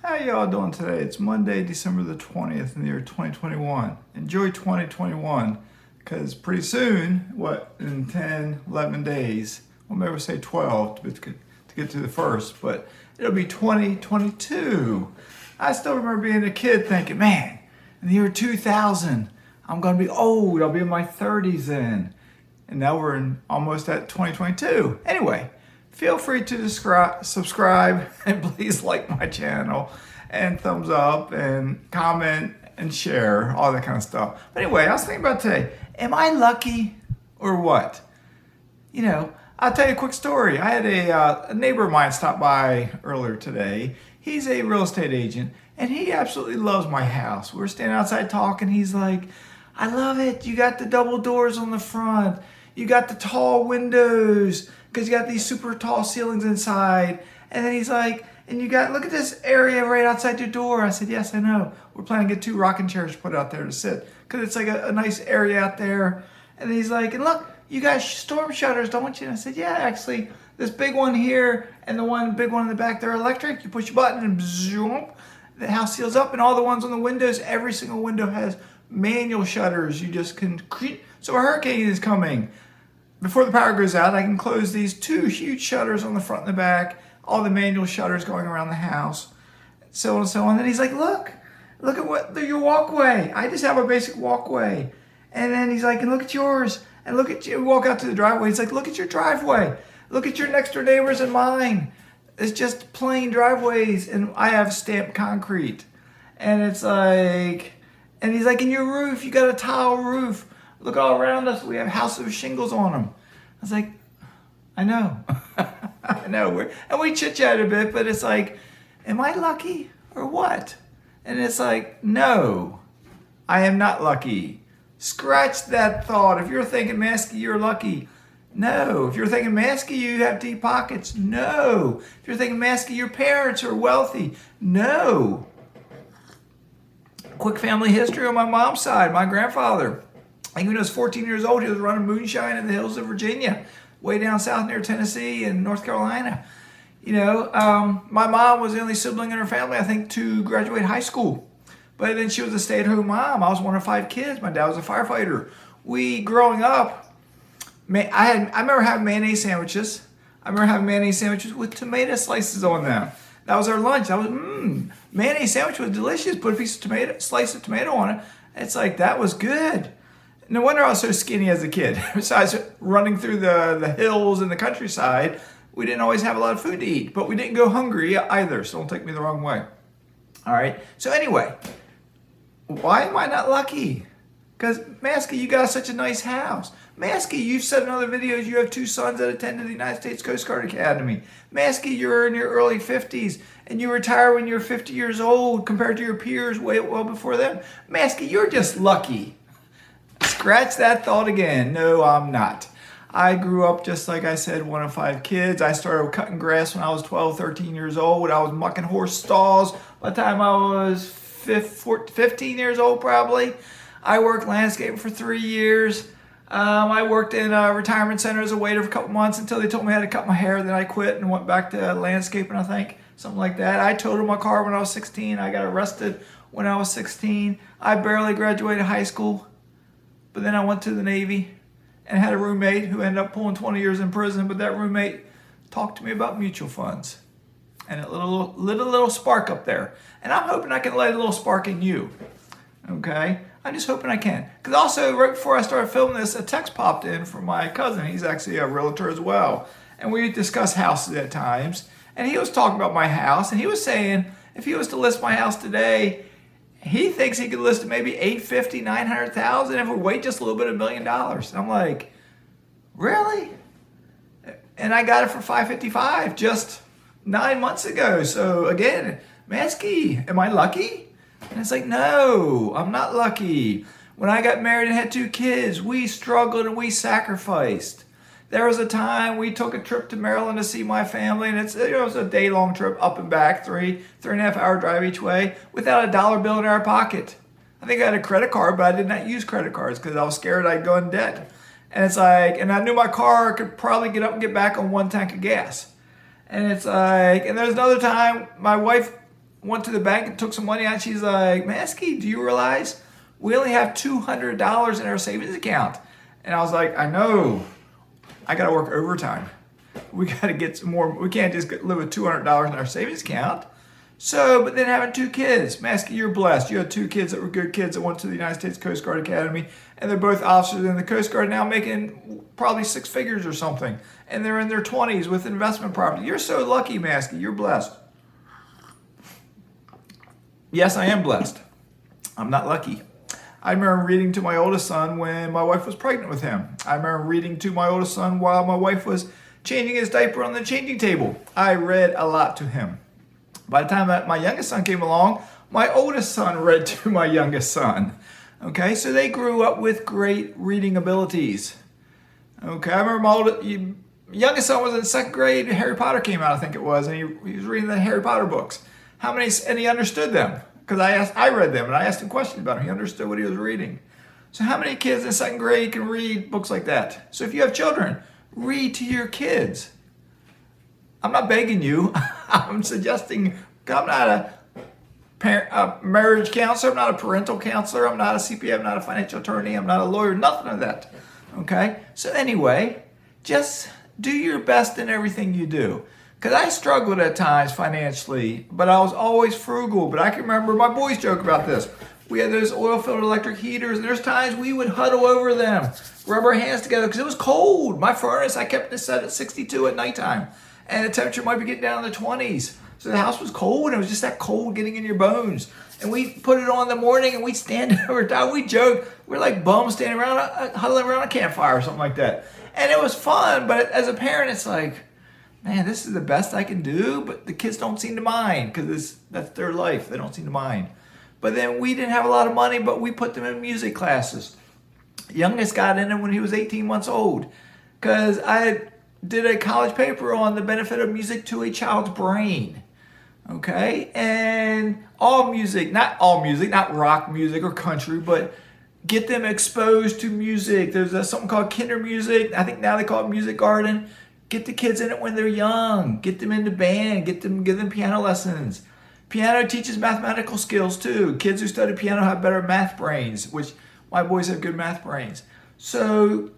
How y'all doing today? It's Monday, December the 20th in the year 2021. Enjoy 2021 because pretty soon, in 10, 11 days, well, maybe we'll say 12 to get to the first, but it'll be 2022. I still remember being a kid thinking, man, in the year 2000, I'm going to be old. I'll be in my 30s then. And now we're almost at 2022. Anyway, feel free to subscribe and please like my channel and thumbs up and comment and share, all that kind of stuff. But anyway, I was thinking about today, am I lucky or what? I'll tell you a quick story. I had a neighbor of mine stop by earlier today. He's a real estate agent and he absolutely loves my house. We were standing outside talking. He's like, I love it. You got the double doors on the front. You got the tall windows because you got these super tall ceilings inside. And then he's like, and you got, look at this area right outside your door. I said, yes, I know. We're planning to get 2 rocking chairs put out there to sit because it's like a nice area out there. And he's like, and look, you got storm shutters, don't you? And I said, yeah, actually, this big one here and the big one in the back, they're electric. You push a button and zoom, the house seals up. And all the ones on the windows, every single window has manual shutters. You just can, so a hurricane is coming. Before the power goes out, I can close these 2 huge shutters on the front and the back, all the manual shutters going around the house, so on and so on. Then he's like, look at your walkway. I just have a basic walkway. And then he's like, and look at yours. And look at you. We walk out to the driveway. He's like, look at your driveway. Look at your next door neighbors and mine. It's just plain driveways. And I have stamped concrete. And it's like, and he's like, in your roof, you got a tile roof. Look all around us. We have houses with shingles on them. I was like, I know. I know. And we chit-chat a bit, but it's like, am I lucky or what? And it's like, no, I am not lucky. Scratch that thought. If you're thinking, Mazske, you're lucky. No. If you're thinking, Mazske, you have deep pockets. No. If you're thinking, Mazske, your parents are wealthy. No. Quick family history on my mom's side. My grandfather, I think when he was 14 years old, he was running moonshine in the hills of Virginia, way down south near Tennessee and North Carolina. My mom was the only sibling in her family, I think, to graduate high school. But then she was a stay-at-home mom. I was one of 5 kids. My dad was a firefighter. Growing up, I remember having mayonnaise sandwiches. I remember having mayonnaise sandwiches with tomato slices on them. That was our lunch. That was, mayonnaise sandwich was delicious. Put a slice of tomato on it. It's like, that was good. No wonder I was so skinny as a kid. Besides running through the hills and the countryside, we didn't always have a lot of food to eat, but we didn't go hungry either, so don't take me the wrong way. All right, so anyway, why am I not lucky? Because, Mazske, you got such a nice house. Mazske, you've said in other videos you have 2 sons that attended the United States Coast Guard Academy. Mazske, you're in your early 50s, and you retire when you're 50 years old compared to your peers way well before them. Mazske, you're just lucky. Scratch that thought again. No, I'm not. I grew up, just like I said, one of 5 kids. I started cutting grass when I was 12, 13 years old. I was mucking horse stalls by the time I was 15 years old, probably. I worked landscaping for 3 years. I worked in a retirement center as a waiter for a couple months until they told me I had to cut my hair. Then I quit and went back to landscaping, I think, something like that. I totaled my car when I was 16. I got arrested when I was 16. I barely graduated high school. But then I went to the Navy and had a roommate who ended up pulling 20 years in prison. But that roommate talked to me about mutual funds. And it lit a little spark up there. And I'm hoping I can light a little spark in you. Okay? I'm just hoping I can. Because also, right before I started filming this, a text popped in from my cousin. He's actually a realtor as well. And we discuss houses at times. And he was talking about my house. And he was saying, if he was to list my house today, he thinks he could list it maybe $850,000, $900,000 if we wait just a little bit, $1 million. And I'm like, really? And I got it for $555 just 9 months ago. So again, Mazske, am I lucky? And it's like, no, I'm not lucky. When I got married and had 2 kids, we struggled and we sacrificed. There was a time we took a trip to Maryland to see my family, and it was a day-long trip up and back, 3.5 hour drive each way, without a dollar bill in our pocket. I think I had a credit card, but I did not use credit cards because I was scared I'd go in debt. And it's like, and I knew my car could probably get up and get back on 1 tank of gas. And it's like, and there's another time my wife went to the bank and took some money out. She's like, Maskey, do you realize we only have $200 in our savings account? And I was like, I know. I got to work overtime. We got to get some more. We can't just live with $200 in our savings account. So, but then having 2 kids, Maskey, you're blessed. You had 2 kids that were good kids that went to the United States Coast Guard Academy, and they're both officers in the Coast Guard now, making probably 6 figures or something, and they're in their 20s with investment property. You're so lucky, Maskey. You're blessed. Yes, I am blessed. I'm not lucky. I remember reading to my oldest son when my wife was pregnant with him. I remember reading to my oldest son while my wife was changing his diaper on the changing table. I read a lot to him. By the time that my youngest son came along, my oldest son read to my youngest son. Okay, so they grew up with great reading abilities. Okay, I remember my youngest son was in 2nd grade. Harry Potter came out, I think it was, and he was reading the Harry Potter books. How many? And he understood them because I read them and I asked him questions about them. He understood what he was reading. So how many kids in 2nd grade can read books like that? So if you have children, read to your kids. I'm not begging you. I'm suggesting. I'm not a marriage counselor. I'm not a parental counselor. I'm not a CPA. I'm not a financial attorney. I'm not a lawyer. Nothing of that. Okay? So anyway, just do your best in everything you do. Because I struggled at times financially, but I was always frugal. But I can remember my boys joke about this. We had those oil-filled electric heaters, and there's times we would huddle over them, rub our hands together, because it was cold. My furnace, I kept it set at 62 at nighttime. And the temperature might be getting down in the 20s. So the house was cold, and it was just that cold getting in your bones. And we put it on in the morning, and we'd stand over time. We joked. We're like bums standing around, huddling around a campfire or something like that. And it was fun, but as a parent, it's like, man, this is the best I can do, but the kids don't seem to mind because that's their life. They don't seem to mind. But then we didn't have a lot of money, but we put them in music classes. Youngest got in it when he was 18 months old because I did a college paper on the benefit of music to a child's brain. Okay? And not rock music or country, but get them exposed to music. There's something called Kinder Music. I think now they call it Music Garden. Get the kids in it when they're young. Get them into band. Give them piano lessons. Piano teaches mathematical skills too. Kids who study piano have better math brains, which my boys have good math brains. So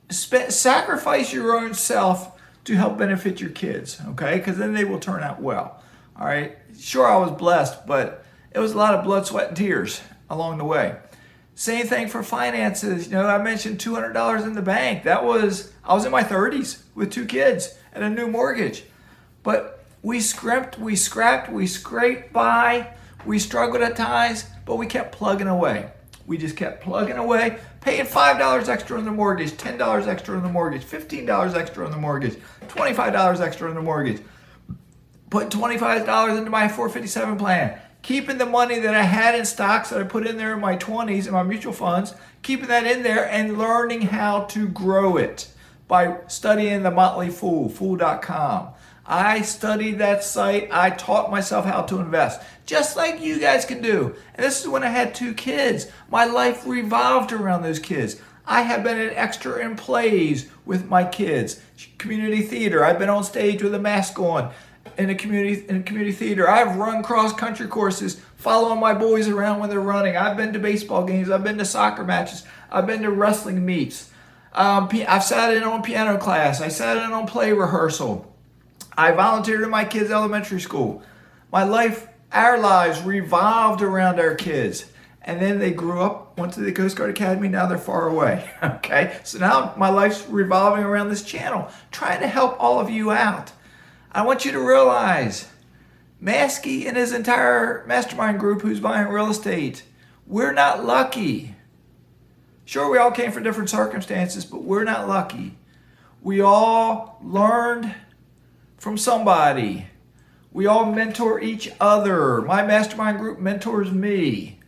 sacrifice your own self to help benefit your kids, okay? Because then they will turn out well, all right? Sure, I was blessed, but it was a lot of blood, sweat, and tears along the way. Same thing for finances. I mentioned $200 in the bank. I was in my 30s with 2 kids and a new mortgage. But we scrimped, we scrapped, we scraped by. We struggled at times, but we kept plugging away. We just kept plugging away, paying $5 extra on the mortgage, $10 extra on the mortgage, $15 extra on the mortgage, $25 extra on the mortgage. Put $25 into my 457 plan. Keeping the money that I had in stocks that I put in there in my 20s in my mutual funds, keeping that in there and learning how to grow it by studying the Motley Fool, fool.com. I studied that site. I taught myself how to invest, just like you guys can do. And this is when I had 2 kids. My life revolved around those kids. I have been an extra in plays with my kids. Community theater. I've been on stage with a mask on in a community theater. I've run cross-country courses, following my boys around when they're running. I've been to baseball games. I've been to soccer matches. I've been to wrestling meets. I've sat in on piano class. I sat in on play rehearsal. I volunteered in my kids' elementary school. Our lives revolved around our kids. And then they grew up, went to the Coast Guard Academy, now they're far away. Okay? So now my life's revolving around this channel, trying to help all of you out. I want you to realize, Maskey and his entire mastermind group who's buying real estate, we're not lucky. Sure, we all came from different circumstances, but we're not lucky. We all learned from somebody. We all mentor each other. My mastermind group mentors me.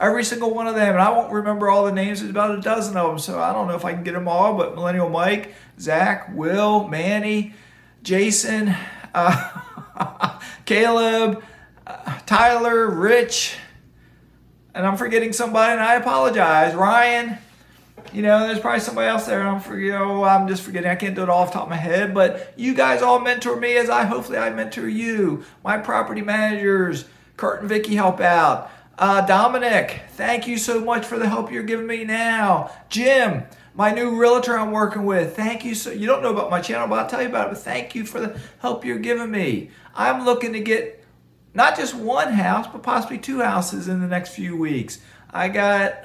Every single one of them. And I won't remember all the names. There's about a dozen of them, so I don't know if I can get them all. But Millennial Mike, Zach, Will, Manny, Jason, Caleb, Tyler, Rich, and I'm forgetting somebody, and I apologize. Ryan. There's probably somebody else there, and I'm just forgetting. I can't do it all off the top of my head, but you guys all mentor me as hopefully I mentor you. My property managers, Kurt and Vicky help out. Dominic, thank you so much for the help you're giving me now. Jim, my new realtor I'm working with, thank you. So you don't know about my channel, but I'll tell you about it. But thank you for the help you're giving me. I'm looking to get not just one house, but possibly 2 houses in the next few weeks. I got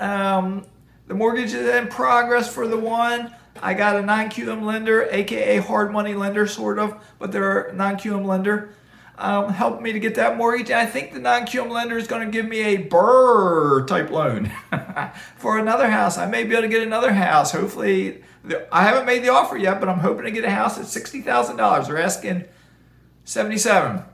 the mortgage is in progress for the one. I got a non-QM lender, aka hard money lender, sort of, but they're a non-QM lender. Helped me to get that mortgage. And I think the non-QM lender is going to give me a BRRRR type loan for another house. I may be able to get another house. Hopefully, I haven't made the offer yet, but I'm hoping to get a house at $60,000. They're asking $77,000,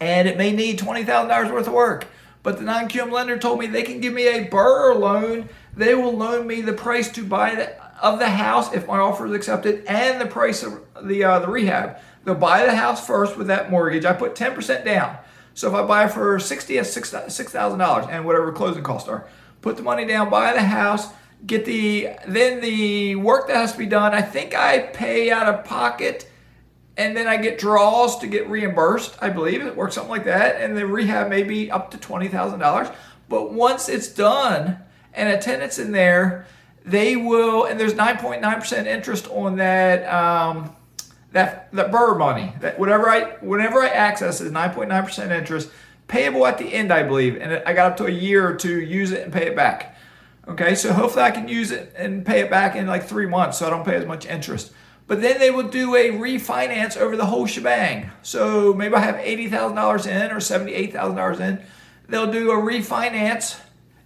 and it may need $20,000 worth of work. But the non-QM lender told me they can give me a BRRRR loan. They will loan me the price to buy the house if my offer is accepted, and the price of the rehab. They'll buy the house first with that mortgage. I put 10% down. So if I buy for $60,000, that's $6,000 and whatever closing costs are. Put the money down, buy the house, then the work that has to be done. I think I pay out of pocket, and then I get draws to get reimbursed. I believe it works something like that. And the rehab may be up to $20,000. But once it's done and a tenant's in there, they will, and there's 9.9% interest on that. That BRRRR money, that whenever I access is 9.9% interest, payable at the end, I believe, and I got up to a year to use it and pay it back. Okay, so hopefully I can use it and pay it back in like 3 months, so I don't pay as much interest. But then they will do a refinance over the whole shebang. So maybe I have $80,000 in or $78,000 in. They'll do a refinance.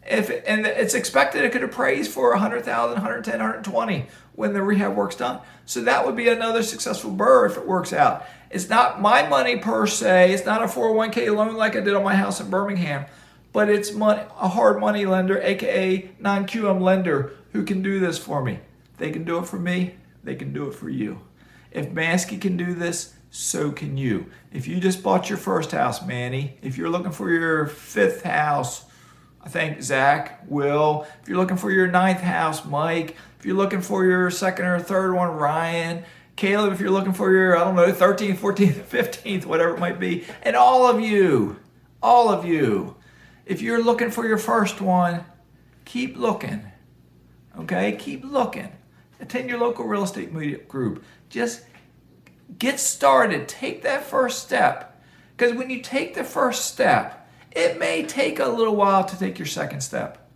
And it's expected it could appraise for $100,000, $110,000, $120,000 when the rehab work's done. So that would be another successful BRRRR if it works out. It's not my money per se. It's not a 401k loan like I did on my house in Birmingham, but it's money, a hard money lender, aka non-QM lender, who can do this for me. They can do it for me. They can do it for you. If Mazske can do this, so can you. If you just bought your first house, Manny, if you're looking for your 5th house, I think Zach, Will, if you're looking for your 9th house, Mike, if you're looking for your 2nd or 3rd one, Ryan, Caleb, if you're looking for your, 13th, 14th, 15th, whatever it might be, and all of you, if you're looking for your first one, keep looking, okay? Keep looking. Attend your local real estate media group. Just get started. Take that first step, because when you take the first step, it may take a little while to take your second step.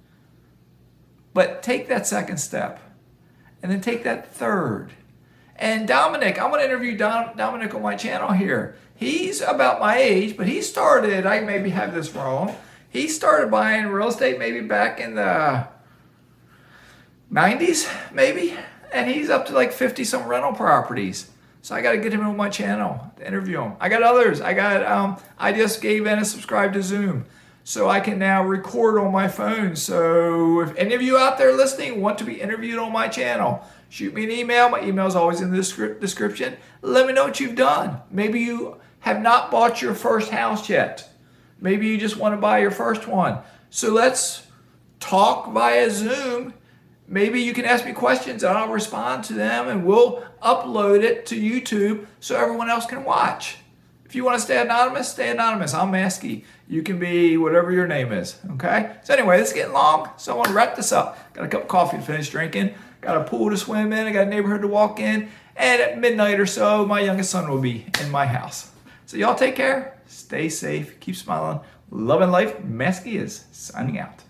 But take that second step. And then take that third. And Dominic, I'm going to interview Dominic on my channel here. He's about my age, but he started, I maybe have this wrong, he started buying real estate maybe back in the 90s, maybe. And he's up to like 50-some rental properties. So I got to get him on my channel to interview him. I got others. I just gave in and subscribed to Zoom. So I can now record on my phone. So if any of you out there listening want to be interviewed on my channel, shoot me an email. My email is always in the description. Let me know what you've done. Maybe you have not bought your first house yet. Maybe you just want to buy your first one. So let's talk via Zoom. Maybe you can ask me questions and I'll respond to them, and we'll upload it to YouTube so everyone else can watch. If you want to stay anonymous, stay anonymous. I'm Mazske. You can be whatever your name is, okay? So anyway, it's getting long, so I want to wrap this up. Got a cup of coffee to finish drinking. Got a pool to swim in. I got a neighborhood to walk in. And at midnight or so, my youngest son will be in my house. So y'all take care. Stay safe. Keep smiling. Loving life. Mazske is signing out.